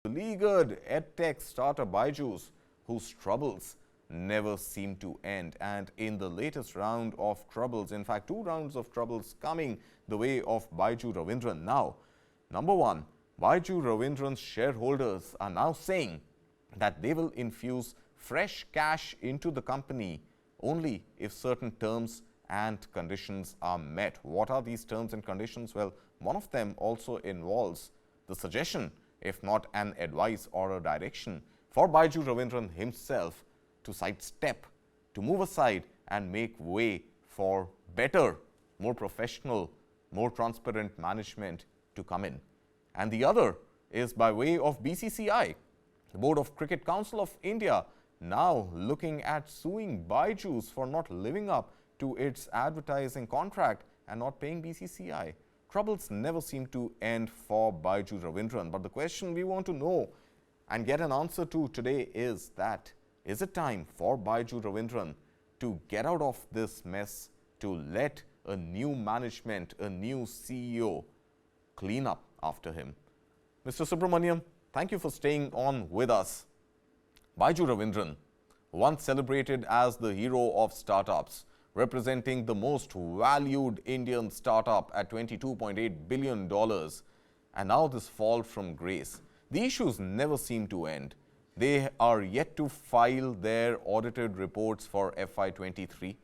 Beleaguered Edtech startup Byju's, whose troubles never seem to end. And in the latest round of troubles, in fact, 2 rounds of troubles coming the way of Byju Raveendran now. Number one, Byju Raveendran's shareholders are now saying that they will infuse fresh cash into the company only if certain terms and conditions are met. What are these terms and conditions? Well, one of them also involves the suggestion, if not an advice or a direction, for Byju Raveendran himself to sidestep, to move aside and make way for better, more professional, more transparent management to come in. And the other is by way of BCCI, the Board of Cricket Council of India, now looking at suing Byju's for not living up to its advertising contract and not paying BCCI. Troubles never seem to end for Byju Raveendran. But the question we want to know and get an answer to today is that, is it time for Byju Raveendran to get out of this mess, to let a new management, a new CEO clean up after him? Mr. Subramanian, thank you for staying on with us. Byju Raveendran, once celebrated as the hero of startups, representing the most valued Indian startup at $22.8 billion, and now this fall from grace. The issues never seem to end. They are yet to file their audited reports for FY23.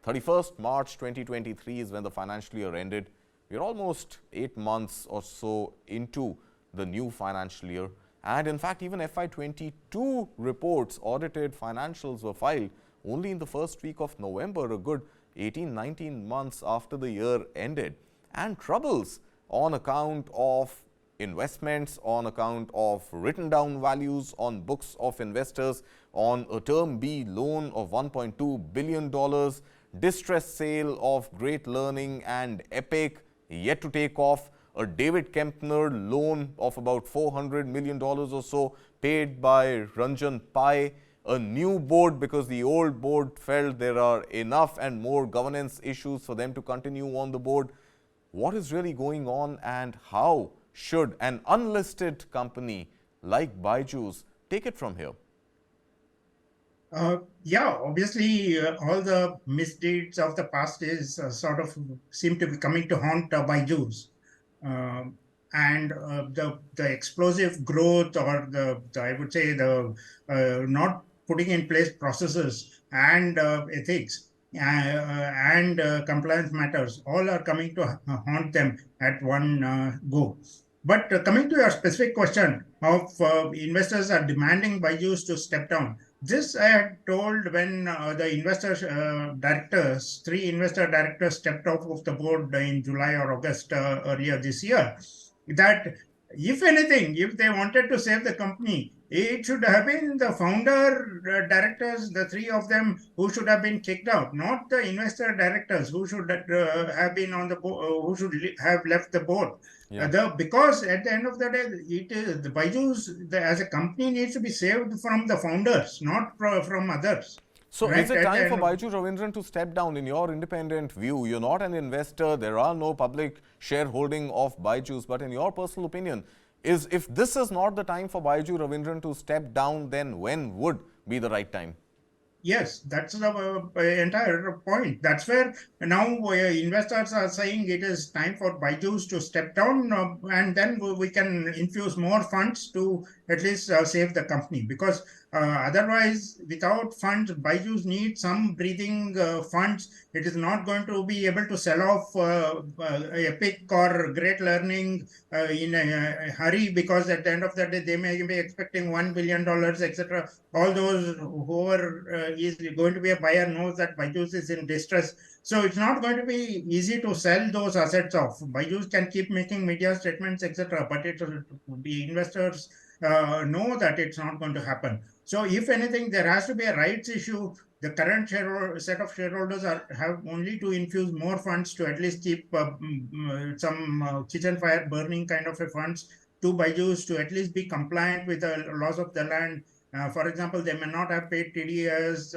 31st March 2023 is when the financial year ended. We are almost 8 months or so into the new financial year. And in fact, even FY22 reports, audited financials were filed only in the first week of November, a good 18-19 months after the year ended. And troubles on account of investments, on account of written down values on books of investors, on a Term B loan of $1.2 billion, distressed sale of Great Learning and Epic yet to take off, a David Kempner loan of about $400 million or so paid by Ranjan Pai, a new board because the old board felt there are enough and more governance issues for them to continue on the board. What is really going on, and how should an unlisted company like Byju's take it from here? Yeah, obviously, all the misdeeds of the past is sort of seem to be coming to haunt Byju's. And the explosive growth, or the I would say the not putting in place processes and ethics and compliance matters, all are coming to haunt them at one go. But coming to your specific question of investors are demanding Byju's to step down, this I had told when the directors, 3 investor directors stepped off of the board in July or August earlier this year, that if anything, if they wanted to save the company, it should have been the founder directors, the 3 of them, who should have been kicked out, not the investor directors who should have been on the board, who should have left the board. Yeah. Because at the end of the day, it is the Byju's as a company needs to be saved from the founders, not from others. So right? Is it time for Byju Raveendran to step down? In your independent view, you're not an investor, there are no public shareholding of Byju's, but in your personal opinion, if this is not the time for Byju Raveendran to step down, then when would be the right time? Yes, that's the entire point. That's where now investors are saying it is time for Byju's to step down, and then we can infuse more funds to at least save the company. Because otherwise, without funds, Byju's needs some breathing funds. It is not going to be able to sell off Epic or Great Learning in a hurry, because at the end of the day, they may be expecting $1 billion, etc. All those whoever is going to be a buyer knows that Byju's is in distress. So it's not going to be easy to sell those assets off. Byju's can keep making media statements, etc. But the investors know that it's not going to happen. So if anything, there has to be a rights issue. The current set of shareholders have only to infuse more funds to at least keep some kitchen fire burning kind of a funds to Byju's to at least be compliant with the laws of the land. For example, they may not have paid TDS,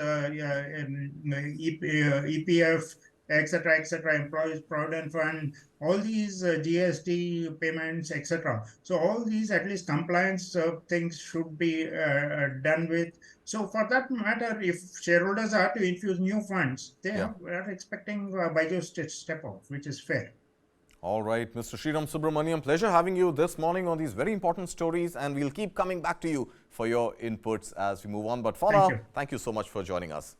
EPF, etc., employees provident fund, all these GST payments, etc. So all these at least compliance things should be done with. So for that matter, if shareholders are to infuse new funds, they are expecting BYJU'S to step up, which is fair. All right, Mr. Shriram Subramanian, pleasure having you this morning on these very important stories, and we'll keep coming back to you for your inputs as we move on. But for now, thank you so much for joining us.